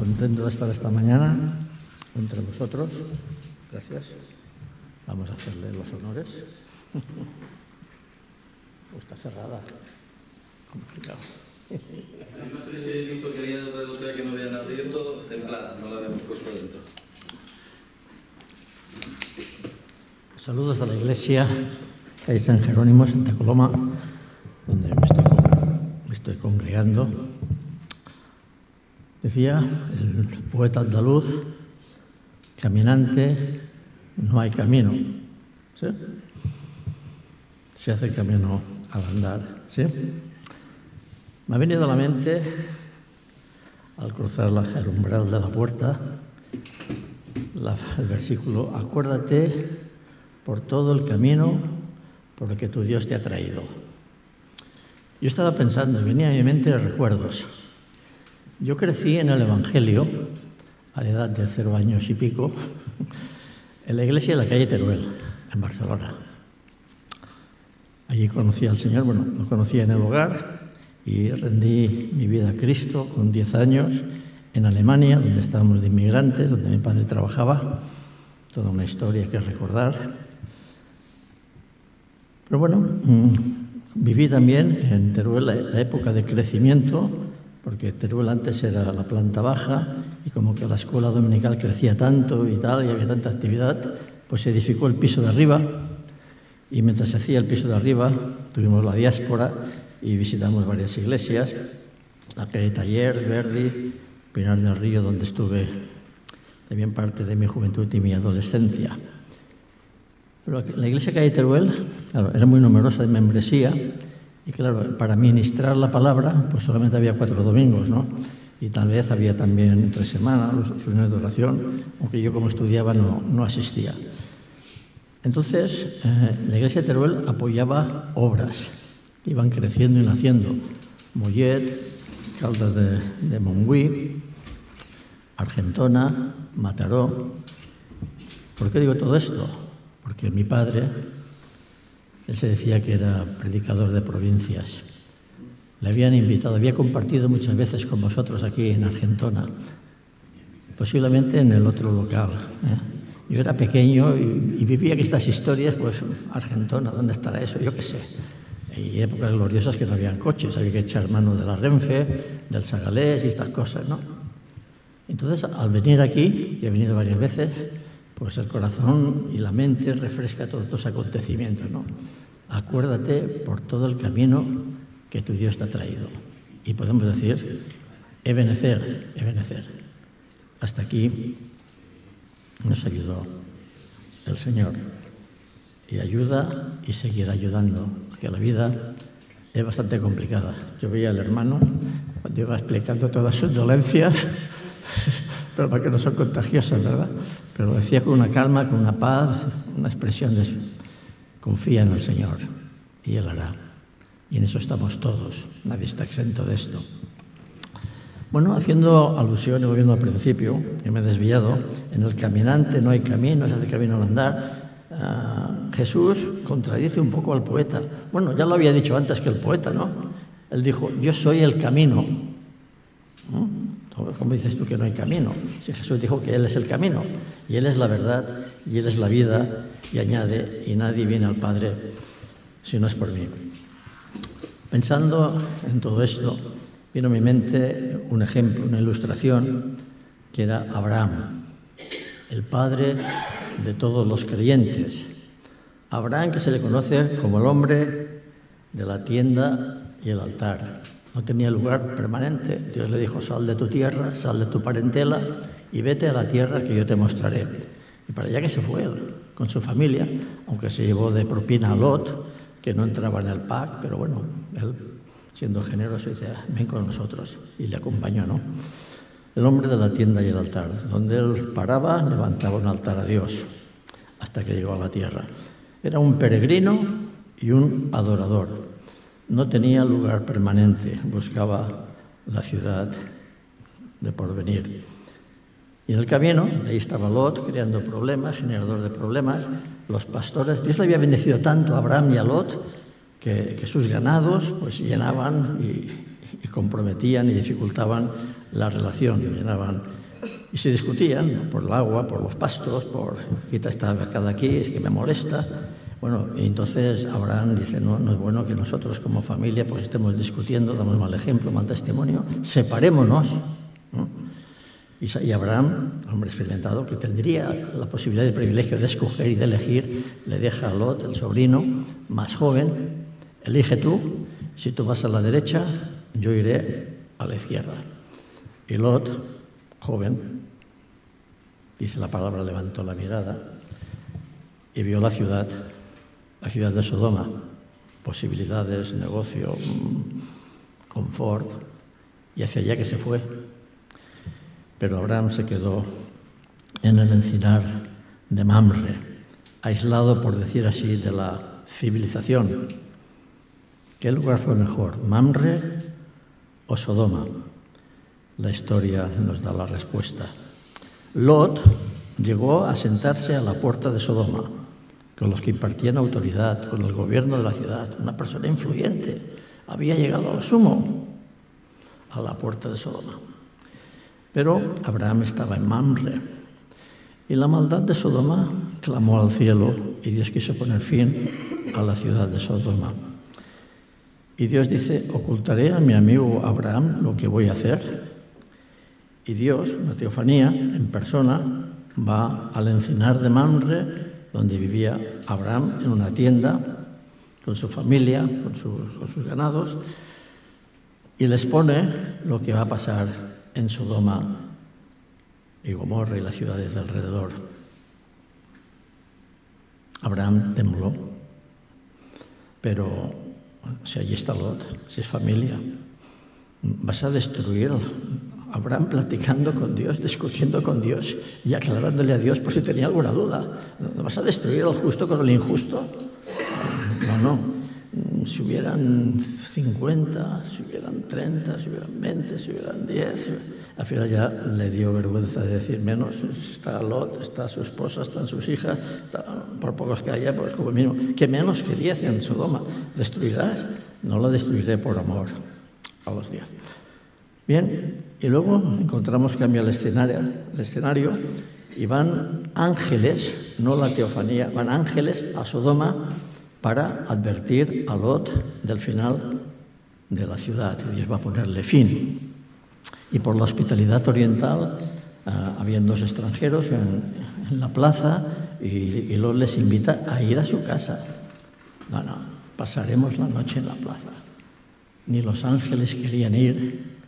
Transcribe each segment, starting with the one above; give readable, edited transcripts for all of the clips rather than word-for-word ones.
contento de estar esta mañana entre vosotros. Gracias. Vamos a hacerle los honores. Está cerrada. Complicado. No sé si habéis visto que había otra botella que no habían abierto, templada, no la habíamos puesto dentro. Saludos a la iglesia que hay San Jerónimo, Santa Coloma, donde me estoy congregando. Decía el poeta andaluz, caminante no hay camino, ¿sí? Se hace camino al andar, ¿sí? Me ha venido a la mente, al cruzar el umbral de la puerta, el versículo: acuérdate por todo el camino por el que tu Dios te ha traído. Yo estaba pensando, y venía a mi mente recuerdos. Yo crecí en el Evangelio, a la edad de 0 años y pico, en la iglesia de la calle Teruel, en Barcelona. Allí conocí al Señor, bueno, lo conocía en el hogar y rendí mi vida a Cristo con 10 años en Alemania, donde estábamos de inmigrantes, donde mi padre trabajaba. Toda una historia que recordar. Pero bueno, viví también en Teruel la época de crecimiento, porque Teruel antes era la planta baja y como que la escuela dominical crecía tanto y tal, y había tanta actividad, pues se edificó el piso de arriba, y mientras se hacía el piso de arriba tuvimos la diáspora y visitamos varias iglesias, la calle Tallers, Verdi, Pinar del Río, donde estuve también parte de mi juventud y mi adolescencia. Pero la iglesia calle Teruel, claro, era muy numerosa de membresía, y claro, para ministrar la palabra, pues solamente había 4 domingos, ¿no? Y tal vez había también entre semana los reuniones de oración, aunque yo como estudiaba no asistía. Entonces, la iglesia de Teruel apoyaba obras que iban creciendo y naciendo. Mollet, Caldas de Montbui, Argentona, Mataró. ¿Por qué digo todo esto? Porque mi padre, él se decía que era predicador de provincias. Le habían invitado, había compartido muchas veces con vosotros aquí en Argentona, posiblemente en el otro local. Yo era pequeño y vivía que estas historias, pues Argentona, ¿dónde estará eso? Yo qué sé. Hay épocas gloriosas que no habían coches, había que echar mano de la Renfe, del Sagalés y estas cosas, ¿no? Entonces, al venir aquí, que he venido varias veces, pues el corazón y la mente refresca todos estos acontecimientos, ¿no? Acuérdate por todo el camino que tu Dios te ha traído. Y podemos decir, Ebenezer, Ebenezer. Hasta aquí nos ayudó el Señor. Y ayuda y seguirá ayudando, porque la vida es bastante complicada. Yo veía al hermano cuando iba explicando todas sus dolencias, pero para que no son contagiosas, ¿verdad? Pero lo decía con una calma, con una paz, una expresión de confía en el Señor y Él hará. Y en eso estamos todos, nadie está exento de esto. Bueno, haciendo alusión y volviendo al principio, que me he desviado, en el caminante no hay camino, se hace camino al andar. Jesús contradice un poco al poeta. Bueno, ya lo había dicho antes que el poeta, ¿no? Él dijo, yo soy el camino. ¿Cómo dices tú que no hay camino? Si Jesús dijo que Él es el camino, y Él es la verdad, y Él es la vida, y añade, y nadie viene al Padre si no es por mí. Pensando en todo esto, vino a mi mente un ejemplo, una ilustración, que era Abraham, el padre de todos los creyentes. Abraham, que se le conoce como el hombre de la tienda y el altar. No tenía lugar permanente. Dios le dijo, sal de tu tierra, sal de tu parentela y vete a la tierra que yo te mostraré. Y para allá que se fue él, con su familia, aunque se llevó de propina a Lot, que no entraba en el pack, pero bueno, él, siendo generoso, dice, ven con nosotros, y le acompañó, ¿no? El hombre de la tienda y el altar. Donde él paraba, levantaba un altar a Dios, hasta que llegó a la tierra. Era un peregrino y un adorador. No tenía lugar permanente, buscaba la ciudad de porvenir. Y en el camino, ahí estaba Lot, creando problemas, generador de problemas. Los pastores, Dios le había bendecido tanto a Abraham y a Lot, que sus ganados pues llenaban y comprometían y dificultaban la relación, llenaban y se discutían por el agua, por los pastos, por quita esta vaca de aquí, es que me molesta. Bueno, y entonces Abraham dice, no es bueno que nosotros como familia pues estemos discutiendo, damos mal ejemplo, mal testimonio, separémonos, ¿no? Y Abraham, hombre experimentado, que tendría la posibilidad y el privilegio de escoger y de elegir, le deja a Lot, el sobrino más joven, elige tú, si tú vas a la derecha, yo iré a la izquierda. Y Lot, joven, dice la palabra, levantó la mirada y vio la ciudad de Sodoma, posibilidades, negocio, confort, y hacia allá que se fue. Pero Abraham se quedó en el encinar de Mamre, aislado, por decir así, de la civilización. ¿Qué lugar fue mejor, Mamre o Sodoma? La historia nos da la respuesta. Lot llegó a sentarse a la puerta de Sodoma, con los que impartían autoridad, con el gobierno de la ciudad, una persona influyente. Había llegado al sumo, a la puerta de Sodoma. Pero Abraham estaba en Mamre, y la maldad de Sodoma clamó al cielo, y Dios quiso poner fin a la ciudad de Sodoma. Y Dios dice, ocultaré a mi amigo Abraham lo que voy a hacer. Y Dios, una teofanía en persona, va al encinar de Mamre, donde vivía Abraham, en una tienda, con su familia, con sus ganados, y les pone lo que va a pasar en Sodoma y Gomorra y las ciudades de alrededor. Abraham tembló, pero si allí está Lot, si es familia, vas a destruir. Abraham platicando con Dios, discutiendo con Dios y aclarándole a Dios por si tenía alguna duda. ¿No vas a destruir al justo con el injusto? No. Si hubieran 50, si hubieran 30, si hubieran 20, si hubieran 10... Al final ya le dio vergüenza de decir menos. Está Lot, está su esposa, están sus hijas, por pocos que haya, pues como mínimo, que menos que 10 en Sodoma. ¿Destruirás? No la destruiré por amor a los 10. Bien, y luego encontramos que cambia el escenario y van ángeles, no la teofanía, van ángeles a Sodoma para advertir a Lot del final de la ciudad. Y Dios va a ponerle fin. Y por la hospitalidad oriental, habían dos extranjeros en la plaza y Lot les invita a ir a su casa. No, pasaremos la noche en la plaza. Ni los ángeles querían ir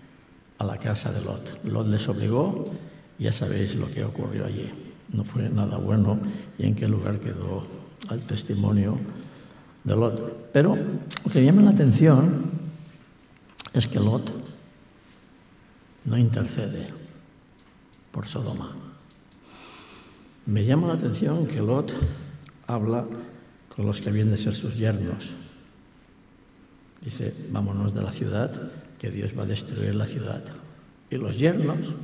a la casa de Lot. Lot les obligó, ya sabéis lo que ocurrió allí. No fue nada bueno y en qué lugar quedó el testimonio de Lot. Pero lo que llama la atención es que Lot no intercede por Sodoma. Me llama la atención que Lot habla con los que habían de ser sus yernos. Dice, vámonos de la ciudad, que Dios va a destruir la ciudad. Y los yernos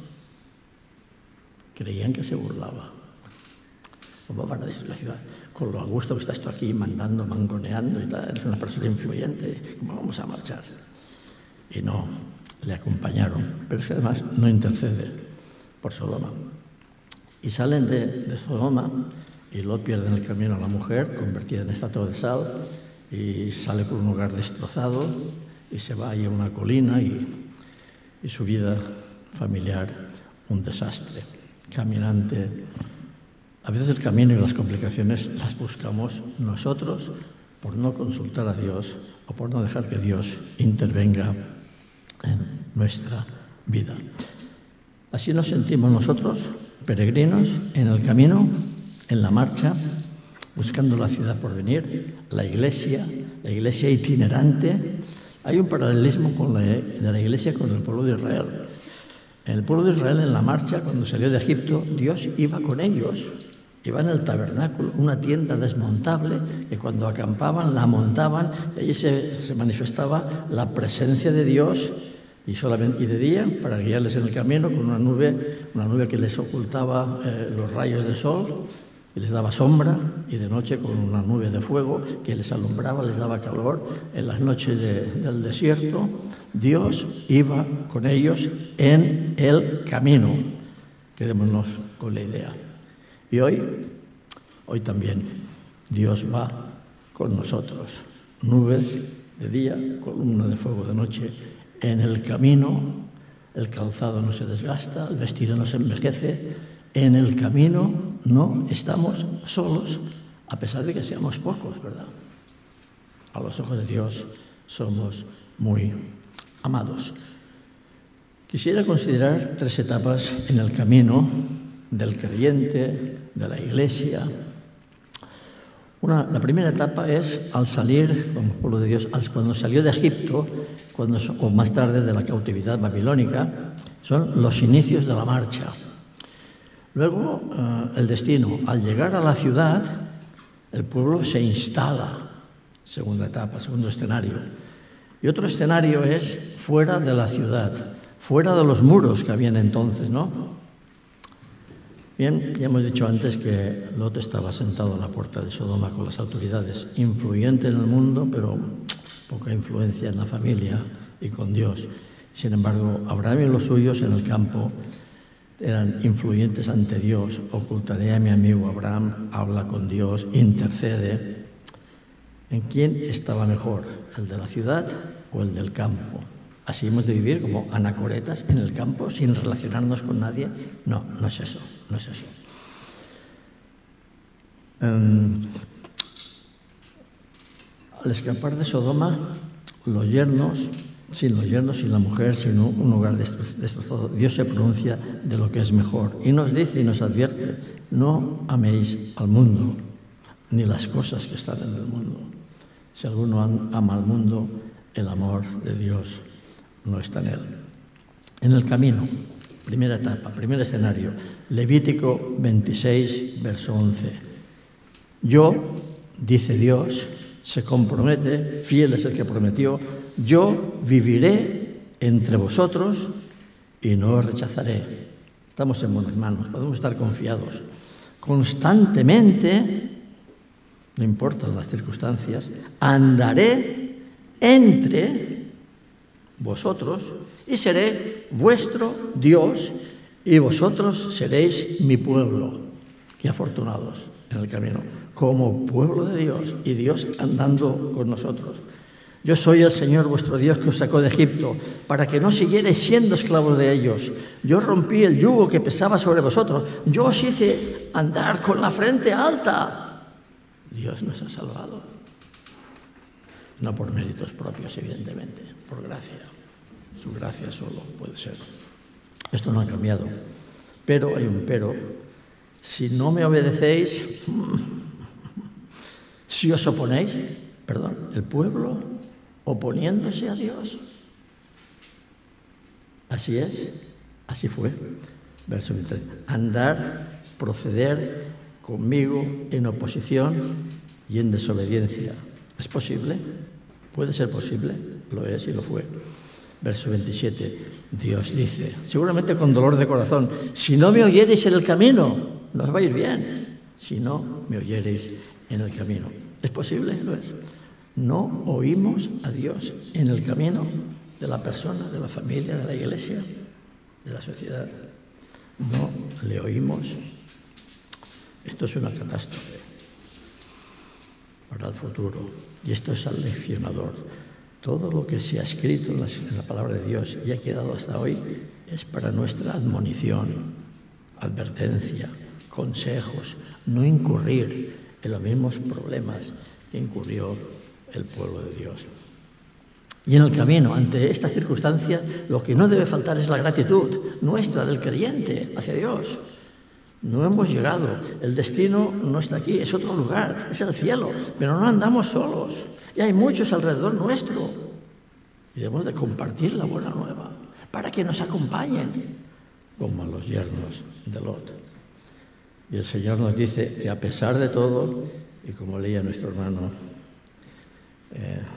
creían que se burlaba. ¿Cómo van a destruir la ciudad? Con lo a gusto que estás tú aquí mandando, mangoneando y tal, eres una persona influyente, ¿cómo vamos a marchar? Y no, le acompañaron. Pero es que además no intercede por Sodoma. Y salen de Sodoma y Lot pierde en el camino a la mujer, convertida en estatua de sal, y sale por un lugar destrozado y se va ahí a una colina y su vida familiar un desastre. Caminante. A veces el camino y las complicaciones las buscamos nosotros por no consultar a Dios o por no dejar que Dios intervenga en nuestra vida. Así nos sentimos nosotros, peregrinos, en el camino, en la marcha, buscando la ciudad por venir, la iglesia itinerante. Hay un paralelismo de la iglesia con el pueblo de Israel. En el pueblo de Israel, en la marcha, cuando salió de Egipto, Dios iba con ellos. Iba en el tabernáculo, una tienda desmontable, que cuando acampaban la montaban, y allí se manifestaba la presencia de Dios, y de día, para guiarles en el camino, con una nube que les ocultaba los rayos del sol, y les daba sombra, y de noche con una nube de fuego que les alumbraba, les daba calor. En las noches del desierto, Dios iba con ellos en el camino. Quedémonos con la idea. Y hoy también, Dios va con nosotros. Nube de día, columna de fuego de noche. En el camino, el calzado no se desgasta, el vestido no se envejece. En el camino no estamos solos, a pesar de que seamos pocos, ¿verdad? A los ojos de Dios somos muy amados. Quisiera considerar 3 etapas en el camino del creyente, de la Iglesia. La primera etapa es al salir, como pueblo de Dios, cuando salió de Egipto, o más tarde de la cautividad babilónica, son los inicios de la marcha. Luego, el destino. Al llegar a la ciudad, el pueblo se instala. Segunda etapa, segundo escenario. Y otro escenario es fuera de la ciudad, fuera de los muros que habían entonces, ¿no? Bien, ya hemos dicho antes que Lot estaba sentado en la puerta de Sodoma con las autoridades, influyente en el mundo, pero poca influencia en la familia y con Dios. Sin embargo, Abraham y los suyos en el campo eran influyentes ante Dios. Ocultaré a mi amigo Abraham, habla con Dios, intercede. ¿En quién estaba mejor, el de la ciudad o el del campo? ¿Así hemos de vivir como anacoretas en el campo sin relacionarnos con nadie? No, no es eso, no es eso. Al escapar de Sodoma, los yernos, sin la mujer, sin un hogar destrozado, Dios se pronuncia de lo que es mejor y nos dice y nos advierte: no améis al mundo ni las cosas que están en el mundo. Si alguno ama al mundo, el amor de Dios no está en él. En el camino, primera etapa, primer escenario, Levítico 26, verso 11. Yo, dice Dios, se compromete, fiel es el que prometió, yo viviré entre vosotros y no os rechazaré. Estamos en buenas manos, podemos estar confiados. Constantemente, no importan las circunstancias, andaré entre vosotros y seré vuestro Dios y vosotros seréis mi pueblo. Qué afortunados en el camino, como pueblo de Dios y Dios andando con nosotros. Yo soy el Señor vuestro Dios que os sacó de Egipto, para que no siguierais siendo esclavos de ellos. Yo rompí el yugo que pesaba sobre vosotros. Yo os hice andar con la frente alta. Dios nos ha salvado. No por méritos propios, evidentemente, por gracia. Su gracia solo puede ser. Esto no ha cambiado. Pero hay un pero. Si no me obedecéis, si os oponéis, el pueblo oponiéndose a Dios. Así es, así fue. Verso 23. Andar, proceder conmigo en oposición y en desobediencia. ¿Es posible? ¿Puede ser posible? Lo es y lo fue. Verso 27. Dios dice, seguramente con dolor de corazón: si no me oyereis en el camino, no os va a ir bien. Si no me oyereis en el camino. ¿Es posible? Lo es. No oímos a Dios en el camino de la persona, de la familia, de la iglesia, de la sociedad. No le oímos. Esto es una catástrofe para el futuro y esto es aleccionador. Todo lo que se ha escrito en la palabra de Dios y ha quedado hasta hoy es para nuestra admonición, advertencia, consejos, no incurrir en los mismos problemas que incurrió el pueblo de Dios. Y en el camino, ante esta circunstancia, lo que no debe faltar es la gratitud nuestra, del creyente, hacia Dios. No hemos llegado, el destino no está aquí, es otro lugar, es el cielo, pero no andamos solos. Y hay muchos alrededor nuestro. Y debemos de compartir la buena nueva para que nos acompañen, como a los yernos de Lot. Y el Señor nos dice que a pesar de todo, y como leía nuestro hermano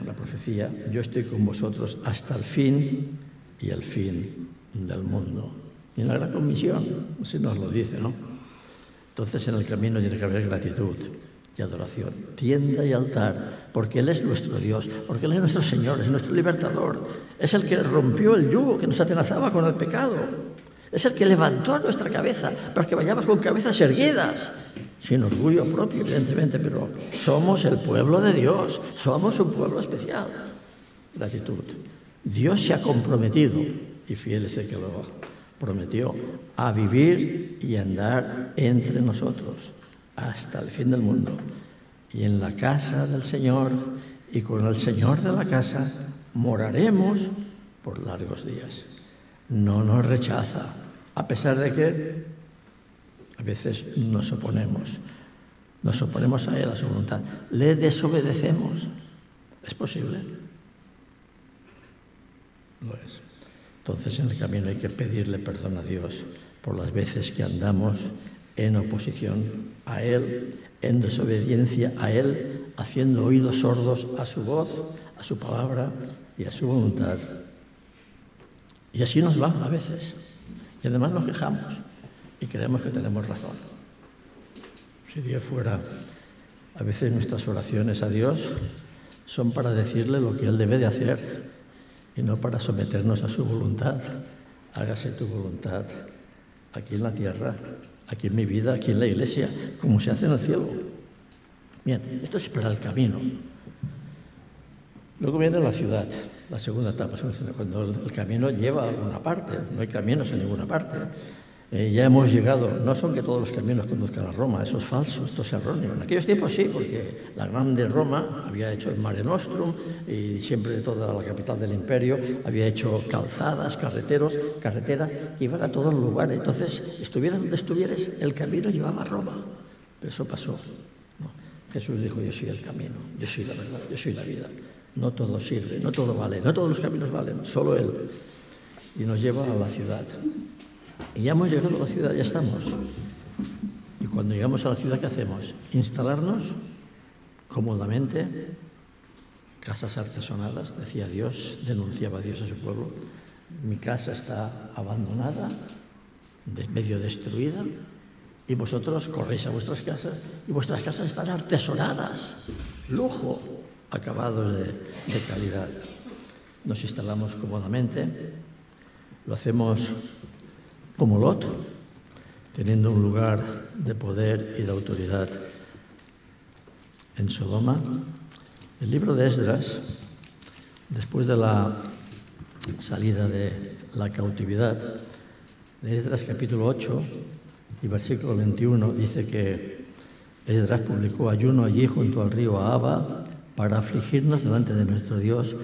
la profecía, yo estoy con vosotros hasta el fin y el fin del mundo. Y en la gran comisión, así nos lo dice, ¿no? Entonces en el camino tiene que haber gratitud y adoración, tienda y altar, porque Él es nuestro Dios, porque Él es nuestro Señor, es nuestro libertador, es el que rompió el yugo que nos atenazaba con el pecado, es el que levantó nuestra cabeza para que vayamos con cabezas erguidas, sin orgullo propio, evidentemente, pero somos el pueblo de Dios, somos un pueblo especial. Gratitud. Dios se ha comprometido, y fiel es el que lo prometió, a vivir y andar entre nosotros hasta el fin del mundo. Y en la casa del Señor y con el Señor de la casa moraremos por largos días. No nos rechaza, a pesar de que a veces nos oponemos a Él, a su voluntad. Le desobedecemos. ¿Es posible? Lo es. Entonces en el camino hay que pedirle perdón a Dios por las veces que andamos en oposición a Él, en desobediencia a Él, haciendo oídos sordos a su voz, a su palabra y a su voluntad. Y así nos va a veces. Y además nos quejamos y creemos que tenemos razón. Si Dios fuera, a veces nuestras oraciones a Dios son para decirle lo que Él debe de hacer y no para someternos a su voluntad. Hágase tu voluntad aquí en la tierra, aquí en mi vida, aquí en la iglesia, como se hace en el cielo. Bien, esto es para el camino. Luego viene la ciudad, la segunda etapa, cuando el camino lleva a alguna parte. No hay caminos en ninguna parte. Ya hemos llegado, no son que todos los caminos conduzcan a Roma, eso es falso, esto es erróneo. En aquellos tiempos sí, porque la grande Roma había hecho el Mare Nostrum y siempre toda la capital del imperio había hecho calzadas, carreteras que iban a todos los lugares. Entonces, estuviera donde estuvieras, el camino llevaba a Roma. Pero eso pasó. No. Jesús dijo, yo soy el camino, yo soy la verdad, yo soy la vida. No todo sirve, no todo vale, no todos los caminos valen, solo Él. Y nos lleva a la ciudad. Y ya hemos llegado a la ciudad, ya estamos. Y cuando llegamos a la ciudad, ¿qué hacemos? Instalarnos cómodamente, casas artesonadas, decía Dios, denunciaba Dios a su pueblo. Mi casa está abandonada, medio destruida, y vosotros corréis a vuestras casas, y vuestras casas están artesonadas, lujo, acabados de calidad. Nos instalamos cómodamente, lo hacemos como Lot, teniendo un lugar de poder y de autoridad en Sodoma. El libro de Esdras, después de la salida de la cautividad, de Esdras capítulo 8 y versículo 21, dice que Esdras publicó ayuno allí junto al río Ahava para afligirnos delante de nuestro Dios,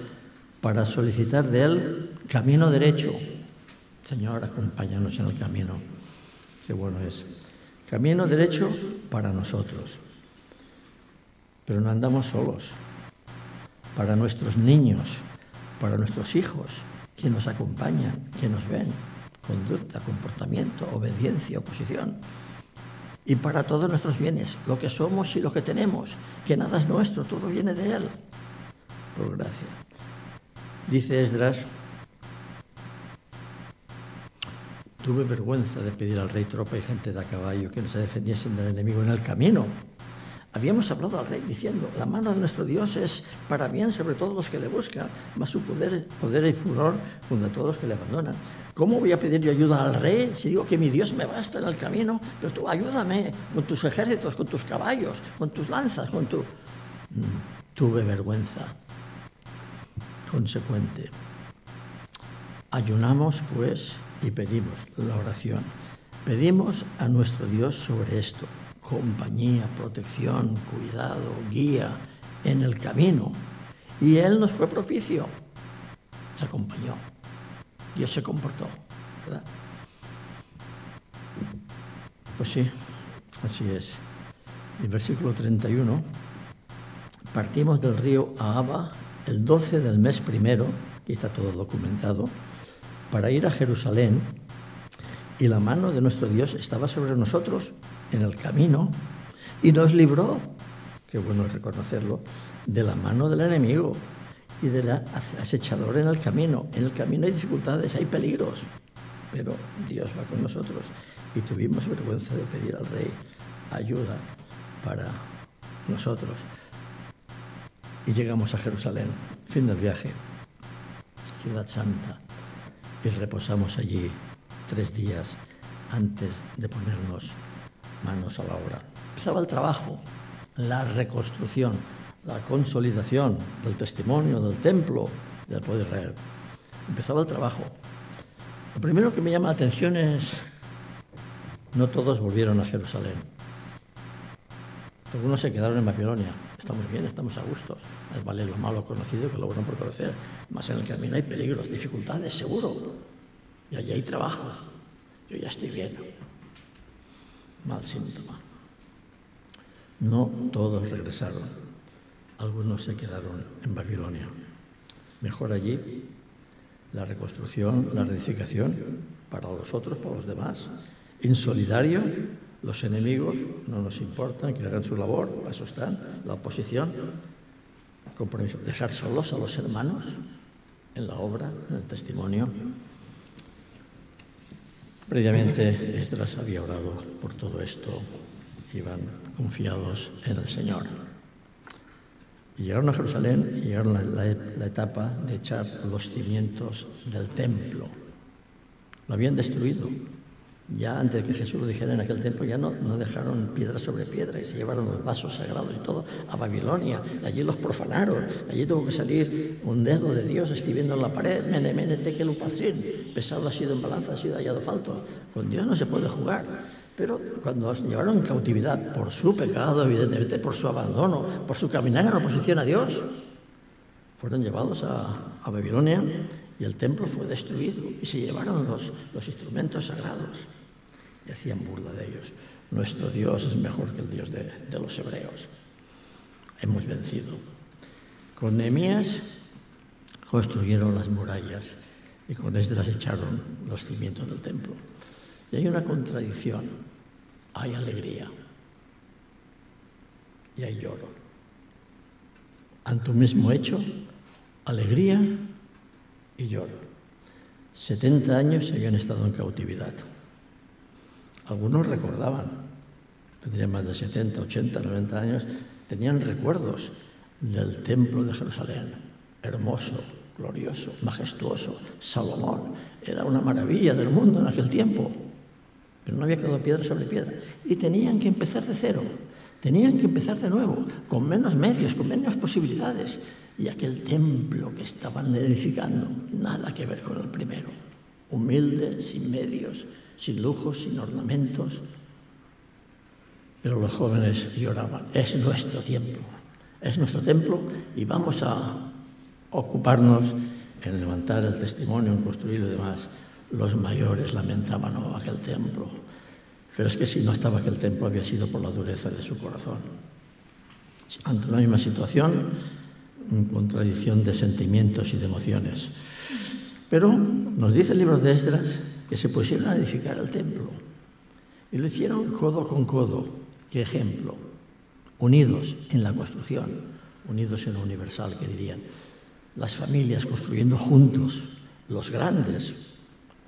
para solicitar de Él camino derecho. Señor, acompáñanos en el camino. Qué bueno es. Camino derecho para nosotros. Pero no andamos solos. Para nuestros niños, para nuestros hijos, que nos acompañan, que nos ven. Conducta, comportamiento, obediencia, oposición. Y para todos nuestros bienes, lo que somos y lo que tenemos, que nada es nuestro, todo viene de Él. Por gracia. Dice Esdras, tuve vergüenza de pedir al rey tropa y gente de a caballo que nos defendiesen del enemigo en el camino. Habíamos hablado al rey diciendo, la mano de nuestro Dios es para bien sobre todos los que le buscan, más su poder y furor contra todos los que le abandonan. ¿Cómo voy a pedir yo ayuda al rey si digo que mi Dios me basta en el camino? Pero tú ayúdame con tus ejércitos, con tus caballos, con tus lanzas, con tu... Tuve vergüenza. Consecuente. Ayunamos, pues, y pedimos la oración. Pedimos a nuestro Dios sobre esto. Compañía, protección, cuidado, guía en el camino. Y Él nos fue propicio. Se acompañó. Dios se comportó, ¿verdad? Pues sí, así es. El versículo 31. Partimos del río Ahava el 12 del mes primero, aquí está todo documentado, para ir a Jerusalén, y la mano de nuestro Dios estaba sobre nosotros en el camino y nos libró, qué bueno es reconocerlo, de la mano del enemigo y del acechador en el camino. En el camino hay dificultades, hay peligros. pero Dios va con nosotros. Y tuvimos vergüenza de pedir al rey ayuda para nosotros. Y llegamos a Jerusalén, fin del viaje, Ciudad Santa, y reposamos allí 3 días antes de ponernos manos a la obra. Empezaba el trabajo, la reconstrucción, la consolidación del testimonio, del templo del pueblo de Israel. Empezaba el trabajo. Lo primero que me llama la atención es, no todos volvieron a Jerusalén. Algunos se quedaron en Babilonia. Está muy bien, estamos a gustos. Es vale lo malo conocido que lo bueno por conocer. Más en el camino hay peligros, dificultades, seguro. Y allí hay trabajo. Yo ya estoy bien. Mal síntoma. No todos regresaron. Algunos se quedaron en Babilonia. Mejor allí la reconstrucción, la reedificación para los otros, para los demás. Insolidario, los enemigos no nos importan, que hagan su labor, para eso están, la oposición, compromiso, dejar solos a los hermanos en la obra, en el testimonio. Previamente Esdras había orado por todo esto, iban confiados en el Señor. Y llegaron a Jerusalén y llegaron a la etapa de echar los cimientos del templo. Lo habían destruido. Ya antes de que Jesús lo dijera en aquel tiempo, ya no dejaron piedra sobre piedra y se llevaron los vasos sagrados y todo a Babilonia. Allí los profanaron. Allí tuvo que salir un dedo de Dios escribiendo en la pared, mene, mene, tekel uparsin. Pesado ha sido en balanza, ha sido hallado falto. Con Dios no se puede jugar. Pero cuando los llevaron en cautividad por su pecado, evidentemente, por su abandono, por su caminar en oposición a Dios, fueron llevados a Babilonia y el templo fue destruido y se llevaron los instrumentos sagrados. Y hacían burla de ellos. Nuestro Dios es mejor que el Dios de los hebreos. Hemos vencido. Con Nehemías construyeron las murallas y con Esdras echaron los cimientos del templo. Y hay una contradicción. Hay alegría y hay lloro. Ante un mismo hecho, alegría y lloro. 70 años se habían estado en cautividad. Algunos recordaban, tendrían más de 70, 80, 90 años, tenían recuerdos del templo de Jerusalén, hermoso, glorioso, majestuoso. Salomón era una maravilla del mundo en aquel tiempo, pero no había quedado piedra sobre piedra. Y tenían que empezar de cero, tenían que empezar de nuevo, con menos medios, con menos posibilidades. Y aquel templo que estaban edificando, nada que ver con el primero. Humilde, sin medios, sin lujos, sin ornamentos. Pero los jóvenes lloraban. Es nuestro templo y vamos a ocuparnos en levantar el testimonio, en construir y demás. Los mayores lamentaban, oh, aquel templo. Pero es que si no estaba aquel templo había sido por la dureza de su corazón. Ante la misma situación, contradicción de sentimientos y de emociones. Pero nos dice el libro de Esdras que se pusieron a edificar el templo. Y lo hicieron codo con codo. ¿Qué ejemplo? Unidos en la construcción, unidos en lo universal, que dirían. Las familias construyendo juntos, los grandes,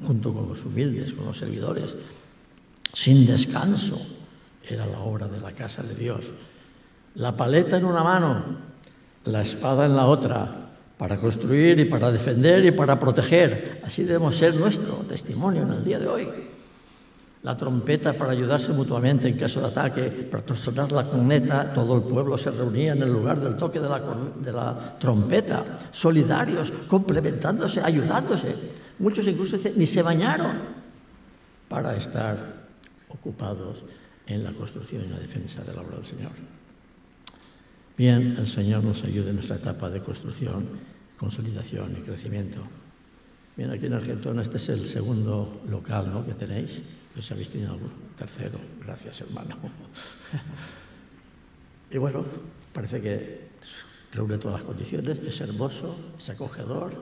junto con los humildes, con los servidores, sin descanso. Era la obra de la casa de Dios. La paleta en una mano, la espada en la otra, para construir y para defender y para proteger. Así debemos ser nuestro testimonio en el día de hoy. La trompeta para ayudarse mutuamente en caso de ataque, para sonar la corneta, todo el pueblo se reunía en el lugar del toque de la trompeta, solidarios, complementándose, ayudándose. Muchos incluso ni se bañaron para estar ocupados en la construcción y la defensa de la obra del Señor. Bien, el Señor nos ayude en nuestra etapa de construcción, consolidación y crecimiento. Bien, aquí en Argentona este es el segundo local, ¿no?, que tenéis. ¿Os habéis tenido algún tercero? Gracias, hermano. Y bueno, parece que reúne todas las condiciones, es hermoso, es acogedor,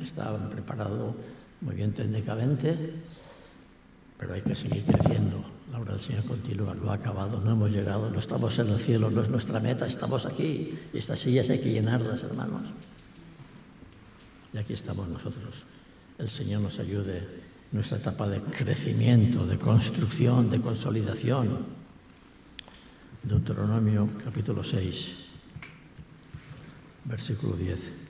está preparado muy bien técnicamente, pero hay que seguir creciendo. La obra del Señor continúa, no ha acabado, no hemos llegado, no estamos en el cielo, no es nuestra meta, estamos aquí. Y estas sillas hay que llenarlas, hermanos. Y aquí estamos nosotros. El Señor nos ayude nuestra etapa de crecimiento, de construcción, de consolidación. Deuteronomio capítulo 6, versículo 10.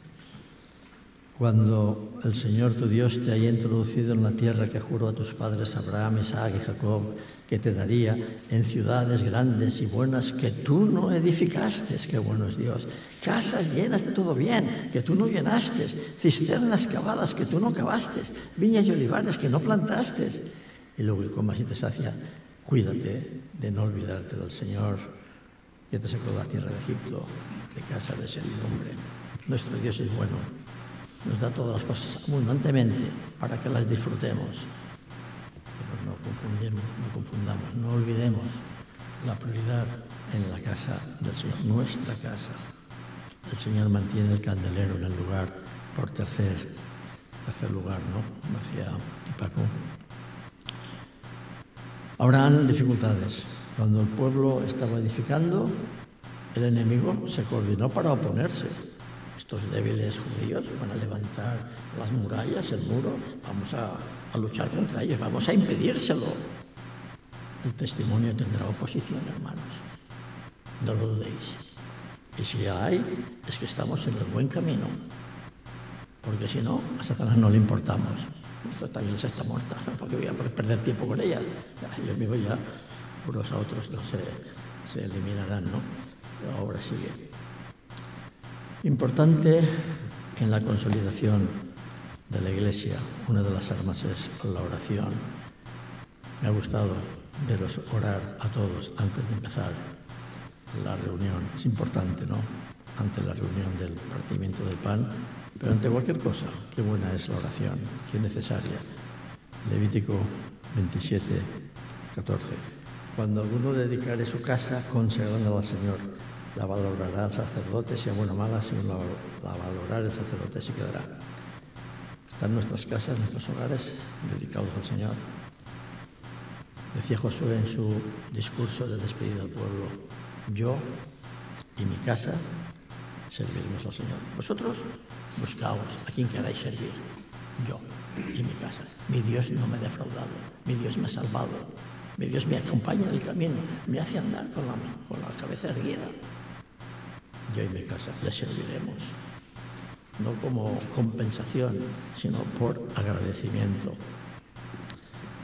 Cuando el Señor tu Dios te haya introducido en la tierra que juró a tus padres Abraham, Isaac y Jacob, que te daría en ciudades grandes y buenas que tú no edificaste, qué bueno es Dios, casas llenas de todo bien que tú no llenaste, cisternas cavadas que tú no cavaste, viñas y olivares que no plantaste. Y luego, y con más y te sacia, cuídate de no olvidarte del Señor que te sacó de la tierra de Egipto, de casa de servidumbre. Nuestro Dios es bueno. Nos da todas las cosas abundantemente para que las disfrutemos. Pero no confundamos, no olvidemos la prioridad en la casa del Señor, nuestra casa. El Señor mantiene el candelero en el lugar por tercer lugar, ¿no? Como decía Paco. Habrán dificultades. Cuando el pueblo estaba edificando, el enemigo se coordinó para oponerse. Estos débiles judíos van a levantar las murallas, el muro, vamos a luchar contra ellos, vamos a impedírselo. El testimonio tendrá oposición, hermanos. No lo dudéis. Y si hay, es que estamos en el buen camino. Porque si no, a Satanás no le importamos. Esta iglesia está muerta, porque voy a perder tiempo con ella. Ellos mismos ya, unos a otros, no se eliminarán, ¿no? La obra sigue. Importante en la consolidación de la Iglesia, una de las armas es la oración. Me ha gustado veros orar a todos antes de empezar la reunión. Es importante, ¿no? Ante la reunión del partimiento del pan, pero ante cualquier cosa, qué buena es la oración, qué necesaria. Levítico 27, 14. Cuando alguno dedicare su casa consagrándola al Señor, la valorará el sacerdote, sea buena o mala, según la valorará el sacerdote se quedará. Están nuestras casas, nuestros hogares dedicados al Señor. Decía Josué en su discurso de despedida al pueblo: yo y mi casa serviremos al Señor. Vosotros buscaos a quien queráis servir. Yo y mi casa. Mi Dios no me ha defraudado, mi Dios me ha salvado, mi Dios me acompaña en el camino, me hace andar con la cabeza erguida. Yo y mi casa le serviremos, no como compensación, sino por agradecimiento.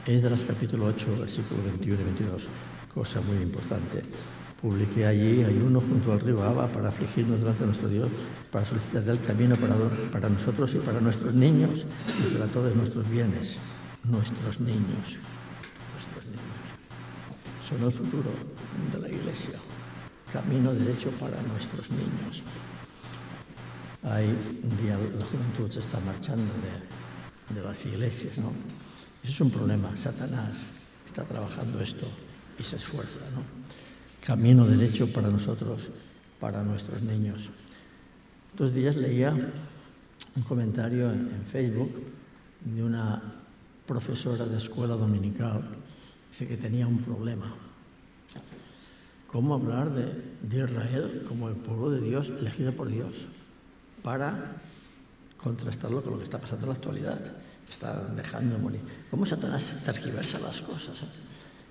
Esdras capítulo 8, versículo 21 y 22, cosa muy importante. Publiqué allí ayuno junto al río Abba para afligirnos delante de nuestro Dios, para solicitar el camino para nosotros y para nuestros niños y para todos nuestros bienes. Nuestros niños son el futuro de la Iglesia. Camino derecho para nuestros niños. Hay un día la juventud se está marchando de las iglesias, ¿no? Eso es un problema. Satanás está trabajando esto y se esfuerza, ¿no? Camino derecho para nosotros, para nuestros niños. Estos días leía un comentario en Facebook de una profesora de escuela dominical. Dice que tenía un problema. ¿Cómo hablar de Israel como el pueblo de Dios, elegido por Dios, para contrastarlo con lo que está pasando en la actualidad? Están dejando morir. ¿Cómo Satanás tergiversa las cosas?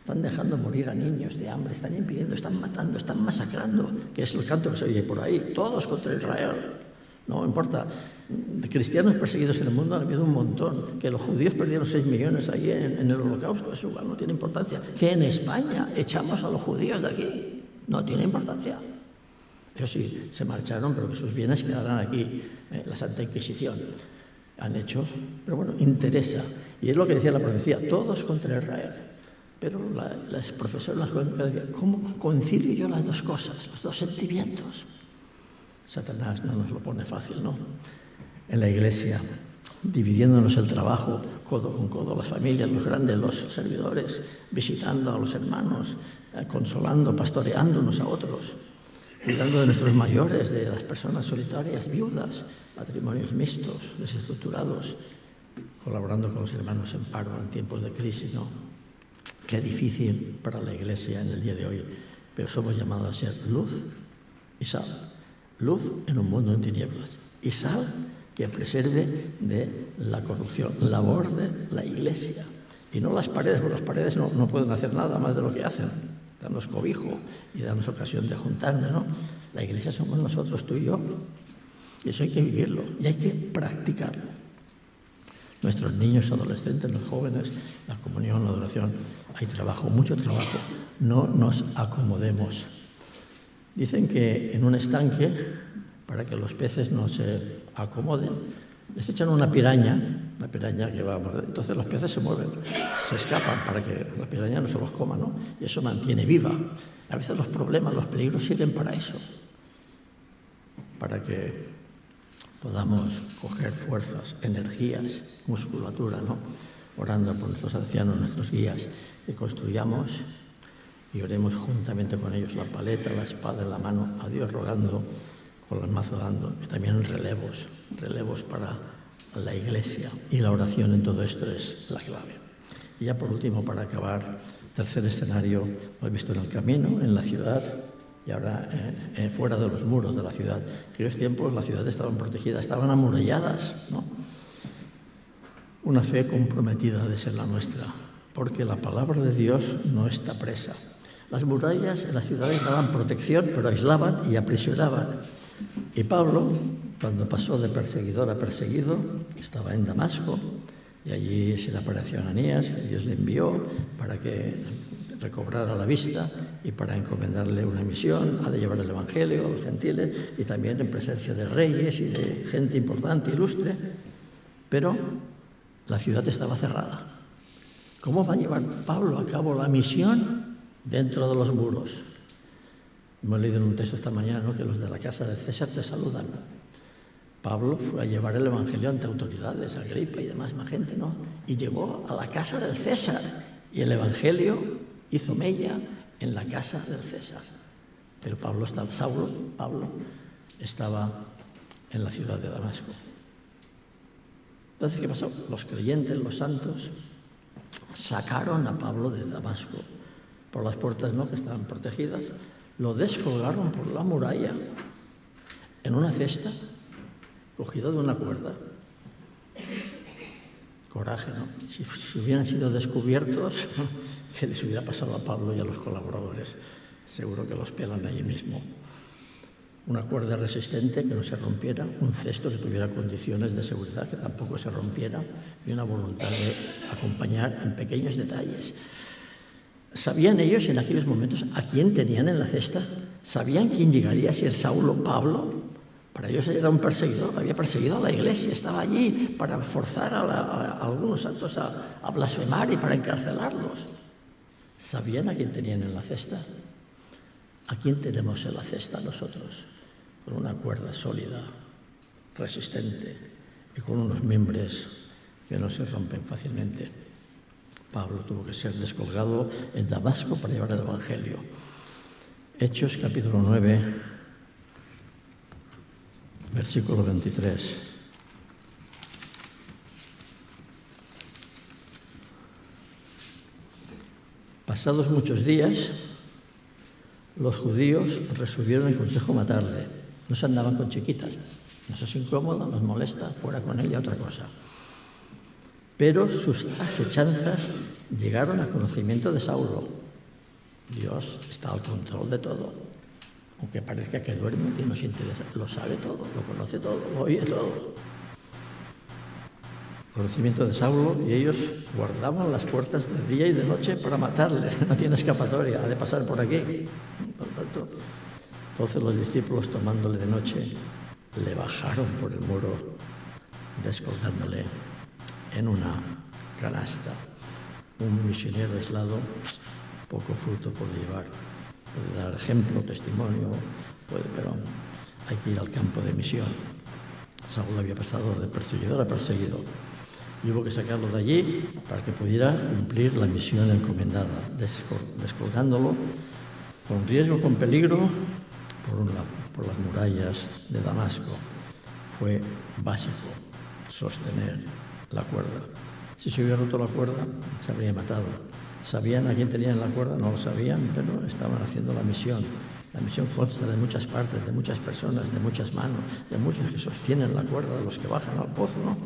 Están dejando morir a niños de hambre, están impidiendo, están matando, están masacrando, que es el canto que se oye por ahí, todos contra Israel. No importa, de cristianos perseguidos en el mundo ha habido un montón, que los judíos perdieron 6 millones ahí en el holocausto, eso igual no tiene importancia. Que en España echamos a los judíos de aquí, no tiene importancia. Ellos sí se marcharon, pero que sus bienes quedarán aquí, la Santa Inquisición. Han hecho, pero bueno, interesa. Y es lo que decía la profecía, todos contra Israel. Pero las profesoras decían, ¿cómo concilio yo las dos cosas, los dos sentimientos? Satanás no nos lo pone fácil, ¿no? En la Iglesia, dividiéndonos el trabajo, codo con codo, las familias, los grandes, los servidores, visitando a los hermanos, consolando, pastoreando unos a otros, cuidando de nuestros mayores, de las personas solitarias, viudas, matrimonios mixtos, desestructurados, colaborando con los hermanos en paro en tiempos de crisis, ¿no? Qué difícil para la Iglesia en el día de hoy, pero somos llamados a ser luz y sal. Luz en un mundo en tinieblas y sal que preserve de la corrupción, labor de la Iglesia. Y no las paredes, porque las paredes no pueden hacer nada más de lo que hacen, darnos cobijo y darnos ocasión de juntarnos, ¿no? La Iglesia somos nosotros, tú y yo, y eso hay que vivirlo y hay que practicarlo. Nuestros niños, adolescentes, los jóvenes, la comunión, la adoración, hay trabajo, mucho trabajo, no nos acomodemos. Dicen que en un estanque, para que los peces no se acomoden, les echan una piraña que va a morder. Entonces los peces se mueven, se escapan para que la piraña no se los coma, ¿no? Y eso mantiene viva. A veces los problemas, los peligros sirven para eso, para que podamos coger fuerzas, energías, musculatura, ¿no? Orando por nuestros ancianos, nuestros guías, y construyamos y oremos juntamente con ellos la paleta, la espada en la mano, a Dios rogando, con el mazo dando, y también relevos para la Iglesia. Y la oración en todo esto es la clave. Y ya por último, para acabar, tercer escenario, lo he visto en el camino, en la ciudad, y ahora fuera de los muros de la ciudad. En aquellos tiempos las ciudades estaban protegidas, estaban amuralladas, ¿no? Una fe comprometida de ser la nuestra, porque la palabra de Dios no está presa. Las murallas en las ciudades daban protección, pero aislaban y aprisionaban. Y Pablo, cuando pasó de perseguidor a perseguido, estaba en Damasco, y allí se le apareció a Ananías, y Dios le envió para que recobrara la vista y para encomendarle una misión, ha de llevar el Evangelio a los gentiles, y también en presencia de reyes y de gente importante, ilustre, pero la ciudad estaba cerrada. ¿Cómo va a llevar Pablo a cabo la misión dentro de los muros? Hemos leído en un texto esta mañana, ¿no?, que los de la casa de César te saludan. Pablo fue a llevar el Evangelio ante autoridades, Agripa y demás más gente, ¿no? Y llegó a la casa del César, y el Evangelio hizo mella en la casa del César. Pero Pablo estaba en la ciudad de Damasco. Entonces, ¿qué pasó? Los creyentes, los santos, sacaron a Pablo de Damasco por las puertas, ¿no?, que estaban protegidas, lo descolgaron por la muralla en una cesta, cogido de una cuerda. Coraje, ¿no? Si hubieran sido descubiertos, ¿qué les hubiera pasado a Pablo y a los colaboradores? Seguro que los pelan allí mismo. Una cuerda resistente que no se rompiera, un cesto que tuviera condiciones de seguridad que tampoco se rompiera, y una voluntad de acompañar en pequeños detalles. ¿Sabían ellos en aquellos momentos a quién tenían en la cesta? ¿Sabían quién llegaría, si es Saulo o Pablo? Para ellos era un perseguidor, había perseguido a la Iglesia, estaba allí para forzar a algunos santos a blasfemar y para encarcelarlos. ¿Sabían a quién tenían en la cesta? ¿A quién tenemos en la cesta nosotros? Con una cuerda sólida, resistente y con unos mimbres que no se rompen fácilmente. Pablo tuvo que ser descolgado en Damasco para llevar el Evangelio. Hechos capítulo 9, versículo 23. Pasados muchos días, los judíos resolvieron en consejo matarle. No se andaban con chiquitas. Nos es incómodo, nos molesta, fuera con él y otra cosa. Pero sus asechanzas llegaron al conocimiento de Saulo. Dios está al control de todo. Aunque parezca que duerme y nos interesa, lo sabe todo, lo conoce todo, lo oye todo. Conocimiento de Saulo, y ellos guardaban las puertas de día y de noche para matarle. No tiene escapatoria, ha de pasar por aquí. Por tanto, entonces los discípulos, tomándole de noche, le bajaron por el muro, descolgándole en una canasta. Un misionero aislado poco fruto puede llevar. Puede dar ejemplo, testimonio, pero hay que ir al campo de misión. Saulo había pasado de perseguidor a perseguido y hubo que sacarlo de allí para que pudiera cumplir la misión encomendada, descolgándolo con riesgo, con peligro, por las murallas de Damasco. Fue básico sostener la cuerda. Si se hubiera roto la cuerda, se habría matado. ¿Sabían a quién tenían la cuerda? No lo sabían, pero estaban haciendo la misión. La misión consta de muchas partes, de muchas personas, de muchas manos, de muchos que sostienen la cuerda, de los que bajan al pozo, ¿no?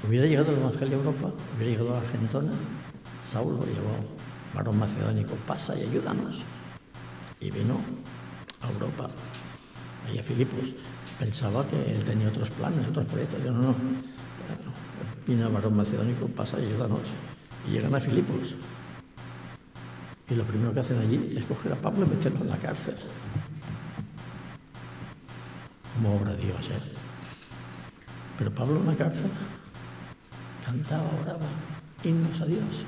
Hubiera llegado el Evangelio a Europa, hubiera llegado a Argentona, Saulo llegó, varón macedónico, pasa y ayúdanos. Y vino a Europa, ahí a Filipos. Pensaba que él tenía otros planes, otros proyectos. Yo no. Vino el varón macedónico, pasa y ayúdanos. Y llegan a Filipos. Y lo primero que hacen allí es coger a Pablo y meterlo en la cárcel. Como obra de Dios, ¿eh? Pero Pablo en la cárcel cantaba, oraba, himnos a Dios.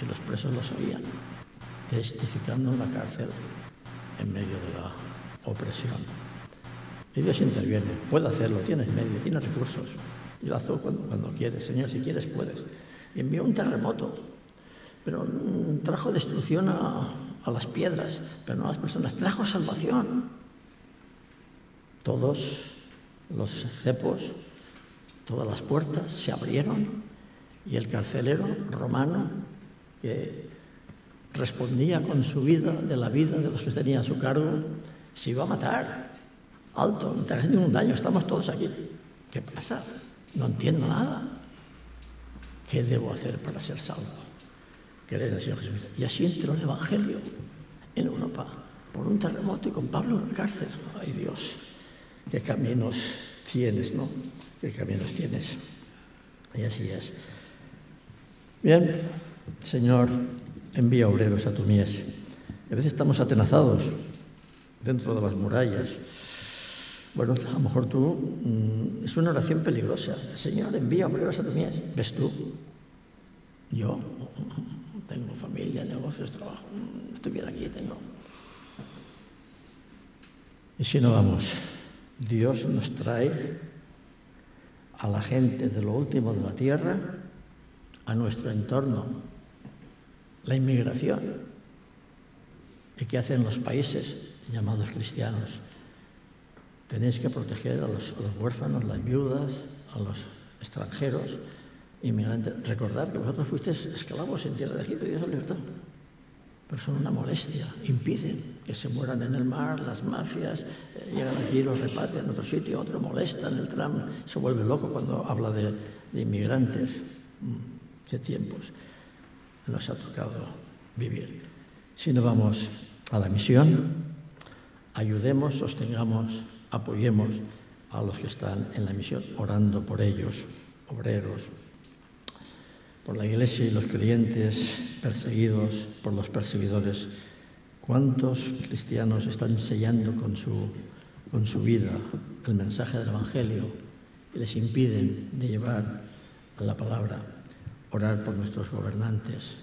Y los presos los oían, testificando en la cárcel en medio de la opresión. Y Dios interviene, puede hacerlo, tiene medio, tiene recursos. Y lo hace cuando quiere. Señor, si quieres, puedes. Y envió un terremoto, pero trajo destrucción a las piedras, pero no a las personas, trajo salvación. Todos los cepos, todas las puertas se abrieron y el carcelero romano, que respondía con su vida, de la vida de los que tenían a su cargo, se iba a matar. Alto, no te hagas ningún daño, estamos todos aquí. ¿Qué pasa? No entiendo nada. ¿Qué debo hacer para ser salvo? Creer en el Señor Jesucristo. Y así entró el Evangelio en Europa, por un terremoto y con Pablo en la cárcel. ¡Ay, Dios! ¿Qué caminos tienes, no? ¿Qué caminos tienes? Y así es. Bien, Señor, envía obreros a tu mies. A veces estamos atenazados dentro de las murallas. Bueno, a lo mejor es una oración peligrosa. Señor, envía obreros a tu mies. ¿Ves tú? Yo tengo familia, negocios, trabajo. Estoy bien aquí, tengo. Y si no vamos, Dios nos trae a la gente de lo último de la tierra, a nuestro entorno, la inmigración. ¿Y qué hacen los países llamados cristianos? Tenéis que proteger a los huérfanos, las viudas, a los extranjeros, inmigrantes. Recordad que vosotros fuisteis esclavos en tierra de Egipto y Dios os libertó. Pero son una molestia, impiden que se mueran en el mar, las mafias, llegan aquí, los repatrian en otro sitio, otro molestan, el Trump se vuelve loco cuando habla de inmigrantes. ¿Qué tiempos nos ha tocado vivir? Si no vamos a la misión, ayudemos, sostengamos, apoyemos a los que están en la misión, orando por ellos, obreros, por la Iglesia y los creyentes perseguidos, por los perseguidores. ¿Cuántos cristianos están sellando con su vida el mensaje del Evangelio y les impiden de llevar la palabra? Orar por nuestros gobernantes,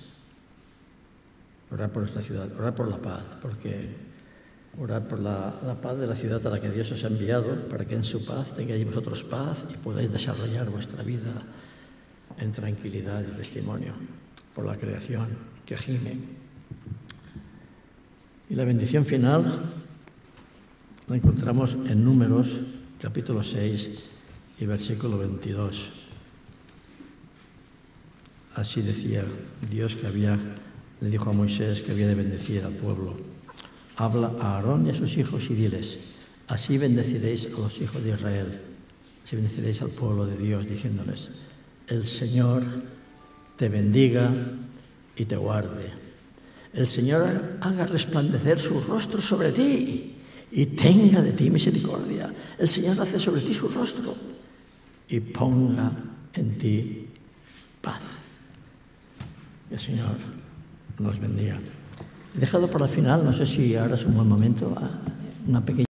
orar por nuestra ciudad, orar por la paz, orar por la paz de la ciudad a la que Dios os ha enviado, para que en su paz tengáis vosotros paz y podáis desarrollar vuestra vida en tranquilidad y testimonio, por la creación que gime. Y la bendición final la encontramos en Números, capítulo 6 y versículo 22. Así decía Dios le dijo a Moisés que había de bendecir al pueblo. Habla a Aarón y a sus hijos y diles, así bendeciréis a los hijos de Israel, así bendeciréis al pueblo de Dios, diciéndoles, el Señor te bendiga y te guarde. El Señor haga resplandecer su rostro sobre ti y tenga de ti misericordia. El Señor hace sobre ti su rostro y ponga en ti paz. Que el Señor nos bendiga. He dejado para el final, no sé si ahora es un buen momento, una pequeña